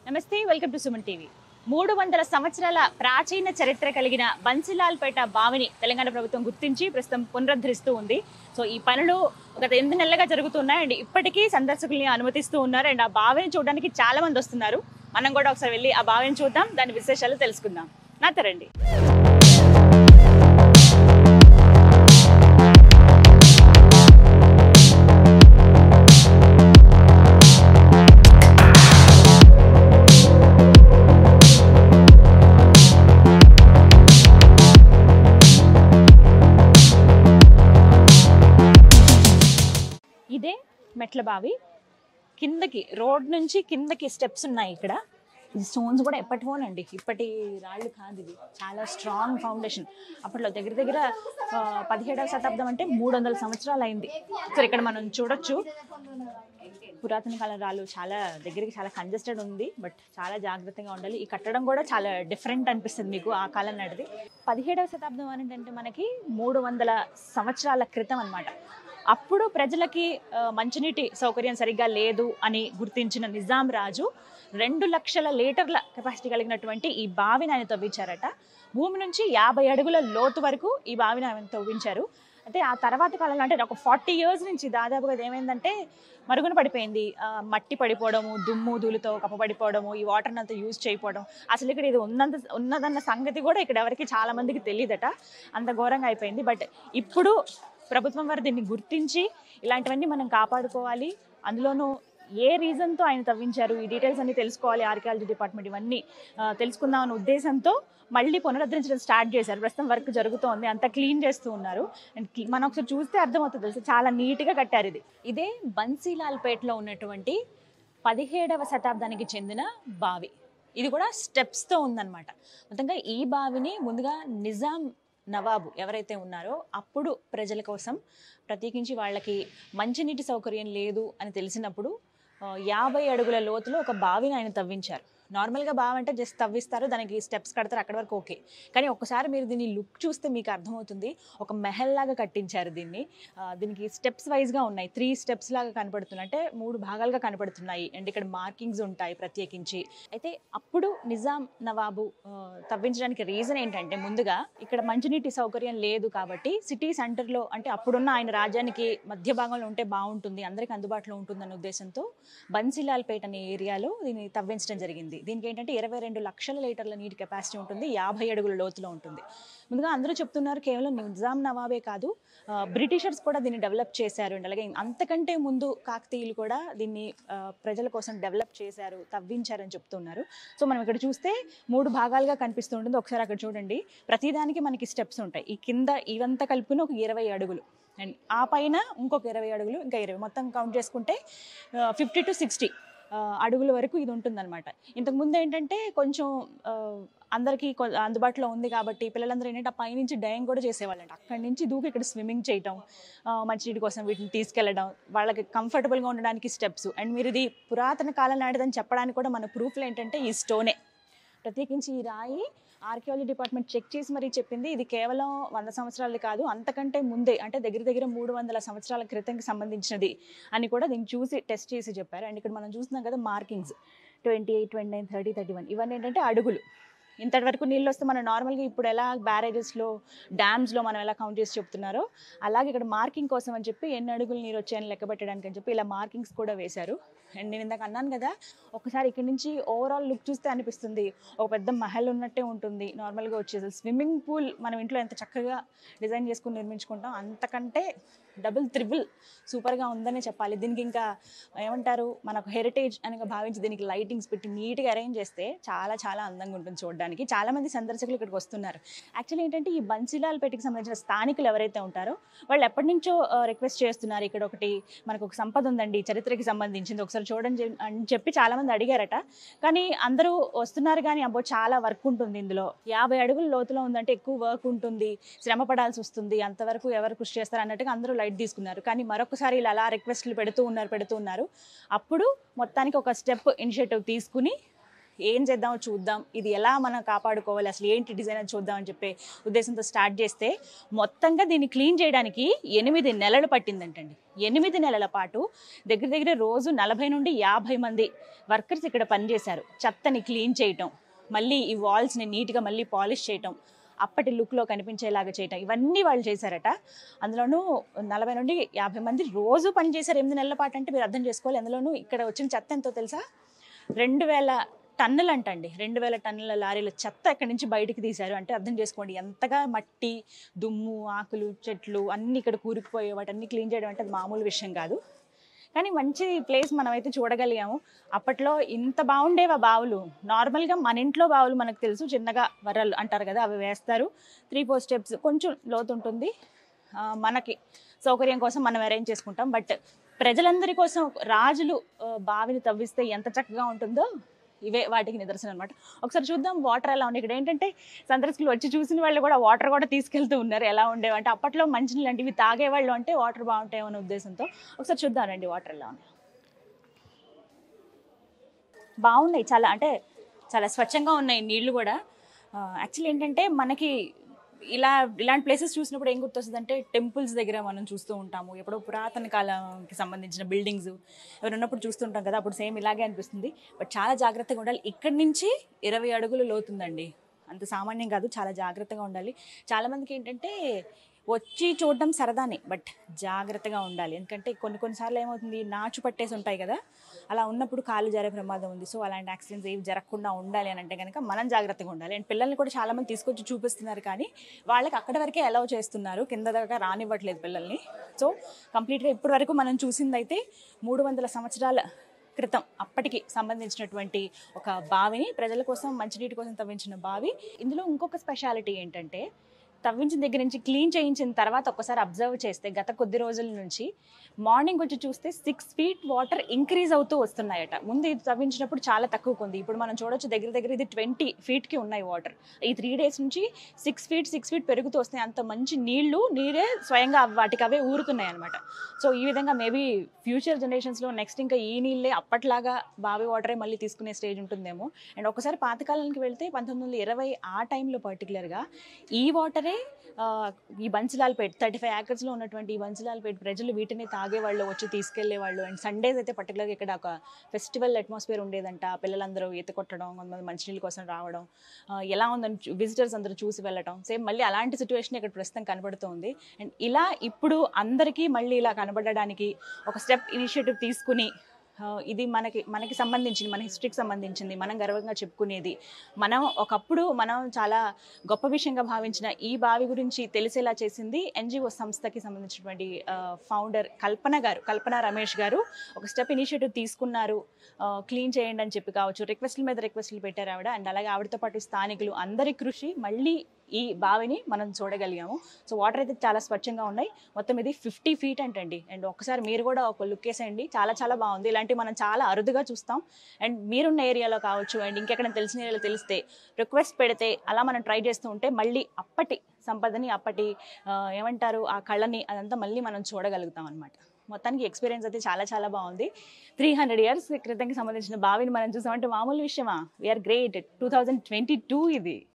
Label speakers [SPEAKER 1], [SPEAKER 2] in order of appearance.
[SPEAKER 1] నమస్తే, welcome to Suman TV. 300 సంవత్సరాల ప్రాచీన చరిత్ర కలిగిన బన్సిలాల్పేట బావిని తెలంగాణ ప్రభుత్వం గుర్తించి ప్రస్తుతం పునరుద్ధరిస్తూ ఉంది. సో ఈ పనులు గత 8 నెలలుగా జరుగుతున్నాయి అండ్ ఇప్పటికీ సందర్శకుల్ని అనుమతిస్తూ ఉన్నారు. అండ్ ఆ బావిని చూడడానికి చాలా మంది వస్తున్నారు. మనం కూడా ఒకసారి వెళ్ళి ఆ బావిని చూద్దాం, దాని విశేషాలు తెలుసుకుందాం. నాతో రండి. ఇదే మెట్ల బావి. కిందకి రోడ్ నుంచి కిందకి స్టెప్స్ ఉన్నాయి. ఇక్కడ ఇది స్టోన్స్ కూడా ఎప్పటివోనండి, ఇప్పటి రాళ్ళు కాదు. ఇది చాలా స్ట్రాంగ్ ఫౌండేషన్. అప్పట్లో దగ్గర దగ్గర 17వ శతాబ్దం అంటే 300 సంవత్సరాలు అయింది. సో ఇక్కడ మనం చూడొచ్చు పురాతన కాలం రాళ్ళు. చాలా దగ్గరికి చాలా కంజెస్టెడ్ ఉంది, బట్ చాలా జాగ్రత్తగా ఉండాలి. ఈ కట్టడం కూడా చాలా డిఫరెంట్ అనిపిస్తుంది మీకు ఆ కాలం నాటిది. 17వ శతాబ్దం అంటే మనకి 300 సంవత్సరాల క్రితం అనమాట. అప్పుడు ప్రజలకి మంచినీటి సౌకర్యం సరిగ్గా లేదు అని గుర్తించిన నిజాం రాజు 2 లక్షల లీటర్ల కెపాసిటీ కలిగినటువంటి ఈ బావిని ఆయన తవ్వించారట. భూమి నుంచి 50 అడుగుల లోతు వరకు ఈ బావిని ఆయన తవ్వించారు. అయితే ఆ తర్వాత కాలంలో అంటే ఒక 40 ఇయర్స్ నుంచి దాదాపుగా ఏమైందంటే మరుగున పడిపోయింది. మట్టి పడిపోవడము, దుమ్ము ధూళితో కప్పబడిపోవడము, ఈ వాటర్ని అంతా యూజ్ చేయకపోవడం. అసలు ఇక్కడ ఇది ఉన్నదన్న సంగతి కూడా ఇక్కడ ఎవరికి చాలా మందికి తెలియదట. అంత ఘోరంగా అయిపోయింది. బట్ ఇప్పుడు ప్రభుత్వం వారు దీన్ని గుర్తించి ఇలాంటివన్నీ మనం కాపాడుకోవాలి. అందులోనూ ఏ రీజన్తో ఆయన తవ్వించారు, ఈ డీటెయిల్స్ అన్ని తెలుసుకోవాలి. ఆర్కియాలజీ డిపార్ట్మెంట్ ఇవన్నీ తెలుసుకుందాం అన్న ఉద్దేశంతో మళ్ళీ పునరుద్ధరించడం స్టార్ట్ చేశారు. ప్రస్తుతం వర్క్ జరుగుతోంది, అంతా క్లీన్ చేస్తూ ఉన్నారు. అండ్ మనం ఒకసారి చూస్తే అర్థమవుతుంది, తెలుసు చాలా నీట్గా కట్టారు. ఇదే బన్సిలాల్పేటలో ఉన్నటువంటి 17వ శతాబ్దానికి చెందిన బావి. ఇది కూడా స్టెప్స్తో ఉందన్నమాట. మొత్తంగా ఈ బావిని ముందుగా నిజాం నవాబు ఎవరైతే ఉన్నారో అప్పుడు ప్రజల కోసం ప్రత్యేకించి వాళ్ళకి మంచినీటి సౌకర్యం లేదు అని తెలిసినప్పుడు 50 అడుగుల లోతులో ఒక బావిని ఆయన తవ్వించారు. నార్మల్గా బావి అంటే జస్ట్ తవ్విస్తారు, దానికి స్టెప్స్ కడతారు, అక్కడి వరకు ఓకే. కానీ ఒక్కసారి మీరు దీన్ని లుక్ చూస్తే మీకు అర్థమవుతుంది. ఒక మెహల్ లాగా కట్టించారు దీన్ని. దీనికి స్టెప్స్ వైజ్గా ఉన్నాయి. 3 స్టెప్స్ లాగా కనపడుతున్నాయి, అంటే 3 భాగాలుగా కనపడుతున్నాయి. అండ్ ఇక్కడ మార్కింగ్స్ ఉంటాయి ప్రత్యేకించి. అయితే అప్పుడు నిజాం నవాబు తవ్వించడానికి రీజన్ ఏంటంటే ముందుగా ఇక్కడ మంచినీటి సౌకర్యం లేదు కాబట్టి సిటీ సెంటర్లో, అంటే అప్పుడున్న ఆయన రాజ్యానికి మధ్య భాగంలో ఉంటే బాగుంటుంది, అందరికీ అందుబాటులో ఉంటుందన్న ఉద్దేశంతో బన్సిలాల్పేట అనే ఏరియాలో దీన్ని తవ్వించడం జరిగింది. దీనికి ఏంటంటే 22 లక్షల లీటర్ల నీటి కెపాసిటీ ఉంటుంది, 50 అడుగుల లోతులో ఉంటుంది. ముందుగా అందరూ చెప్తున్నారు కేవలం నిజాం నవాబే కాదు, బ్రిటిషర్స్ కూడా దీన్ని డెవలప్ చేశారు. అండ్ అలాగే అంతకంటే ముందు కాకతీయులు కూడా దీన్ని ప్రజల కోసం డెవలప్ చేశారు, తవ్వించారని చెప్తున్నారు. సో మనం ఇక్కడ చూస్తే 3 భాగాలుగా కనిపిస్తూ ఉంటుంది. ఒకసారి అక్కడ చూడండి, ప్రతిదానికి మనకి స్టెప్స్ ఉంటాయి. ఈ కింద ఇవంతా కలుపుకుని ఒక 20 అడుగులు, అండ్ ఆ పైన ఇంకొక 20 అడుగులు, ఇంకా 20, మొత్తం కౌంట్ చేసుకుంటే 50 to 60 అడుగుల వరకు ఇది ఉంటుందన్నమాట. ఇంతకుముందు ఏంటంటే కొంచెం అందరికీ అందుబాటులో ఉంది కాబట్టి పిల్లలందరూ ఏంటంటే ఆ పైనుంచి డైయింగ్ కూడా చేసేవాళ్ళంట. అక్కడి నుంచి దూకి ఇక్కడ స్విమ్మింగ్ చేయటం, మంచినీటి కోసం వీటిని తీసుకెళ్లడం, వాళ్ళకి కంఫర్టబుల్గా ఉండడానికి స్టెప్స్. అండ్ మీరు ఇది పురాతన కాలం నాటిదని చెప్పడానికి కూడా మన ప్రూఫ్లు ఏంటంటే ఈ స్టోనే. ప్రత్యేకించి ఈ రాయి ఆర్కియాలజీ డిపార్ట్మెంట్ చెక్ చేసి మరీ చెప్పింది ఇది కేవలం 100 సంవత్సరాలు కాదు, అంతకంటే ముందే, అంటే దగ్గర దగ్గర 300 సంవత్సరాల క్రితంకి సంబంధించినది అని కూడా దీన్ని చూసి టెస్ట్ చేసి చెప్పారు. అండ్ ఇక్కడ మనం చూస్తున్నాం కదా మార్కింగ్స్ 28, 29, 30, 31 ఇవన్నీ ఏంటంటే అడుగులు. ఇంతటి వరకు నీళ్ళు వస్తే మనం నార్మల్గా ఇప్పుడు ఎలా బ్యారేజెస్లో, డ్యామ్స్లో మనం ఎలా కౌంట్ చేసి చెప్తున్నారో అలాగే ఇక్కడ మార్కింగ్ కోసం అని చెప్పి ఎన్ని అడుగులు నీరు వచ్చాయని లెక్క పెట్టడానికి అని చెప్పి ఇలా మార్కింగ్స్ కూడా వేశారు. అండ్ నేను ఇందాక అన్నాను కదా, ఒకసారి ఇక్కడ నుంచి ఓవరాల్ లుక్ చూస్తే అనిపిస్తుంది ఒక పెద్ద మహల్ ఉన్నట్టే ఉంటుంది. నార్మల్గా వచ్చేసి స్విమ్మింగ్ పూల్ మనం ఇంట్లో ఎంత చక్కగా డిజైన్ చేసుకుని నిర్మించుకుంటాం, అంతకంటే డబుల్ త్రిబుల్ సూపర్గా ఉందనే చెప్పాలి. దీనికి ఇంకా ఏమంటారు, మనకు హెరిటేజ్ అని భావించి దీనికి లైటింగ్స్ పెట్టి నీట్గా అరేంజ్ చేస్తే చాలా చాలా అందంగా ఉంటుంది చూడడానికి. చాలా మంది సందర్శకులు ఇక్కడికి వస్తున్నారు. యాక్చువల్లీ ఏంటంటే ఈ బన్సిలాల్పేటకి సంబంధించిన స్థానికులు ఎవరైతే ఉంటారో వాళ్ళు ఎప్పటి నుంచో రిక్వెస్ట్ చేస్తున్నారు, ఇక్కడ ఒకటి మనకు ఒక సంపద ఉందండి చరిత్రకి సంబంధించింది, ఒకసారి చూడండి అని చెప్పి చాలా మంది అడిగారట. కానీ అందరూ వస్తున్నారు కానీ అబ్బో చాలా వర్క్ ఉంటుంది ఇందులో, 50 అడుగుల లోతులో ఉందంటే ఎక్కువ వర్క్ ఉంటుంది, శ్రమ పడాల్సి వస్తుంది, అంతవరకు ఎవరు కృషి చేస్తారు అన్నట్టుగా అందరూ లైట్ తీసుకున్నారు. కానీ మరొకసారి ఇలా అలా రిక్వెస్ట్లు పెడుతూ ఉన్నారు. అప్పుడు మొత్తానికి ఒక స్టెప్ ఇనిషియేటివ్ తీసుకుని ఏం చేద్దామో చూద్దాం, ఇది ఎలా మనం కాపాడుకోవాలి, అసలు ఏంటి డిజైన్ అని చూద్దాం అని చెప్పే ఉద్దేశంతో స్టార్ట్ చేస్తే మొత్తంగా దీన్ని క్లీన్ చేయడానికి 8 నెలలు పట్టిందంటండి. 8 నెలల పాటు దగ్గర దగ్గర రోజు 40 నుండి 50 మంది వర్కర్స్ ఇక్కడ పనిచేశారు. చెత్తని క్లీన్ చేయటం, మళ్ళీ ఈ వాల్స్ని నీట్గా మళ్ళీ పాలిష్ చేయటం, అప్పటి లుక్లో కనిపించేలాగా చేయటం, ఇవన్నీ వాళ్ళు చేశారట. అందులోనూ 40 నుండి 50 మంది రోజు పనిచేశారు 8 నెలల పాటు. అంటే మీరు అర్థం చేసుకోవాలి. అందులోనూ ఇక్కడ వచ్చిన చెత్త ఎంతో తెలుసా? 2000 టన్నులు అంటండి. 2000 టన్నుల లారీల చెత్త ఇక్కడి నుంచి బయటికి తీశారు. అంటే అర్థం చేసుకోండి ఎంతగా మట్టి, దుమ్ము, ఆకులు, చెట్లు అన్నీ ఇక్కడ కూరుకుపోయే వాటన్నీ క్లీన్ చేయడం అంటే అది మామూలు విషయం కాదు. కానీ మంచి ప్లేస్ మనమైతే చూడగలిగాము. అప్పట్లో ఇంత బాగుండేవా బావులు? నార్మల్గా మన ఇంట్లో బావులు మనకు తెలుసు, చిన్నగా వరలు అంటారు కదా, అవి వేస్తారు. 3-4 స్టెప్స్, కొంచెం లోతు ఉంటుంది. మనకి సౌకర్యం కోసం మనం అరేంజ్ చేసుకుంటాం. బట్ ప్రజలందరి కోసం రాజులు బావిని తవ్విస్తే ఎంత చక్కగా ఉంటుందో ఇవే వాటికి నిదర్శనం అనమాట. ఒకసారి చూద్దాం వాటర్ ఎలా ఉన్నాయి. ఇక్కడ ఏంటంటే సందర్శకులు వచ్చి చూసిన వాళ్ళు కూడా వాటర్ కూడా తీసుకెళ్తూ ఉన్నారు. ఎలా ఉండేవి అంటే అప్పట్లో మంచినీళ్ళు అంటే ఇవి తాగేవాళ్ళు అంటే వాటర్ బాగుంటాయో అనే ఉద్దేశంతో ఒకసారి చూద్దామండి వాటర్ ఎలా ఉన్నాయి. బాగున్నాయి చాలా, అంటే చాలా స్వచ్ఛంగా ఉన్నాయి నీళ్లు కూడా. యాక్చువల్లీ ఏంటంటే మనకి ఇలాంటి ప్లేసెస్ చూసినప్పుడు ఏం గుర్తొస్తుంది అంటే టెంపుల్స్ దగ్గర మనం చూస్తూ ఉంటాము. ఎప్పుడో పురాతన కాలంకి సంబంధించిన బిల్డింగ్స్ ఎవరు ఉన్నప్పుడు చూస్తుంటాం కదా, అప్పుడు సేమ్ ఇలాగే అనిపిస్తుంది. బట్ చాలా జాగ్రత్తగా ఉండాలి. ఇక్కడి నుంచి 20 అడుగులు లోతుందండి. అంత సామాన్యం కాదు, చాలా జాగ్రత్తగా ఉండాలి. చాలామందికి ఏంటంటే వచ్చి చూడడం సరదానే, బట్ జాగ్రత్తగా ఉండాలి. ఎందుకంటే కొన్నిసార్లు ఏమవుతుంది, నాచు పట్టేసి ఉంటాయి కదా, అలా ఉన్నప్పుడు కాలు జారే ప్రమాదం ఉంది. సో అలాంటి యాక్సిడెంట్స్ ఏవి జరగకుండా ఉండాలి అని అంటే కనుక మనం జాగ్రత్తగా ఉండాలి. అండ్ పిల్లల్ని కూడా చాలామంది తీసుకొచ్చి చూపిస్తున్నారు, కానీ వాళ్ళకి అక్కడి వరకే అలౌ చేస్తున్నారు, కింద దాకా రానివ్వట్లేదు పిల్లల్ని. సో కంప్లీట్గా ఇప్పటి వరకు మనం చూసింది అయితే 300 సంవత్సరాల క్రితం అప్పటికి సంబంధించినటువంటి ఒక బావిని, ప్రజల కోసం మంచినీటి కోసం తవ్వించిన బావి. ఇందులో ఇంకొక స్పెషాలిటీ ఏంటంటే తవ్వించిన దగ్గర నుంచి క్లీన్ చేయించిన తర్వాత ఒకసారి అబ్జర్వ్ చేస్తే గత కొద్ది రోజుల నుంచి మార్నింగ్ వచ్చి చూస్తే 6 feet వాటర్ ఇంక్రీజ్ అవుతూ వస్తున్నాయట. ముందు ఇది తవ్వించినప్పుడు చాలా తక్కువగా ఉంది. ఇప్పుడు మనం చూడొచ్చు దగ్గర దగ్గర ఇది 20 feetకి ఉన్నాయి వాటర్. ఈ 3 days నుంచి 6 feet పెరుగుతూ వస్తున్నాయి. అంత మంచి నీరే స్వయంగా వాటికి అవే ఊరుతున్నాయి అనమాట. సో ఈ విధంగా మేబీ ఫ్యూచర్ జనరేషన్స్లో నెక్స్ట్ ఇంకా ఈ నీళ్ళే అప్పట్లాగా బావి వాటరే మళ్ళీ తీసుకునే స్టేజ్ ఉంటుందేమో. అండ్ ఒకసారి పాతకాలానికి వెళ్తే 1920 ఆ టైంలో పర్టికులర్గా ఈ వాటరే ఈ బన్సిలాల్పేట్ 35 acres ఉన్నటువంటి ఈ బన్సిలాల్పేట్ ప్రజలు వీటిని తాగేవాళ్ళు, వచ్చి తీసుకెళ్లేవాళ్ళు. అండ్ సండేస్ అయితే పర్టికులర్గా ఇక్కడ ఒక ఫెస్టివల్ అట్మాస్ఫియర్ ఉండేదంట. పిల్లలందరూ ఈత కొట్టడం, కొంతమంది మంచినీళ్ళ కోసం రావడం, ఎలా ఉందని విజిటర్స్ అందరూ చూసి వెళ్ళటం. సేమ్ మళ్ళీ అలాంటి సిచ్యువేషన్ ఇక్కడ ప్రస్తుతం కనబడుతుంది. అండ్ ఇలా ఇప్పుడు అందరికీ మళ్ళీ ఇలా కనబడడానికి ఒక స్టెప్ ఇనిషియేటివ్ తీసుకుని ఇది మనకి సంబంధించింది, మన హిస్టరీకి సంబంధించింది, మనం గర్వంగా చెప్పుకునేది, ఒకప్పుడు మనం చాలా గొప్ప విషయంగా భావించిన ఈ బావి గురించి తెలిసేలా చేసింది NGO సంస్థకి సంబంధించినటువంటి ఫౌండర్ కల్పన రమేష్ గారు ఒక స్టెప్ ఇనిషియేటివ్ తీసుకున్నారు. క్లీన్ చేయండి అని చెప్పి కావచ్చు, రిక్వెస్ట్ల మీద రిక్వెస్ట్లు పెట్టారు ఆవిడ. అండ్ అలాగే ఆవిడతో పాటు స్థానికులు అందరి కృషి మళ్ళీ ఈ బావిని మనం చూడగలిగాము. సో వాటర్ అయితే చాలా స్వచ్ఛంగా ఉన్నాయి. మొత్తం ఇది 50 feet అంటండి. అండ్ ఒకసారి మీరు కూడా ఒక లుక్ వేసేయండి, చాలా చాలా బాగుంది. ఇలాంటివి మనం చాలా అరుదుగా చూస్తాం. అండ్ మీరున్న ఏరియాలో కావచ్చు, అండ్ ఇంకెక్కడ తెలిసిన ఏరియాలో తెలిస్తే రిక్వెస్ట్ పెడితే అలా మనం ట్రై చేస్తూ ఉంటే మళ్ళీ అప్పటి సంపదని, అప్పటి ఏమంటారు ఆ కళని, అదంతా మళ్ళీ మనం చూడగలుగుతాం అనమాట. మొత్తానికి ఎక్స్పీరియన్స్ అయితే చాలా చాలా బాగుంది. 300 years క్రితంకి సంబంధించిన బావిని మనం చూసామంటే మామూలు విషయమా? We are great. 2022 ఇది.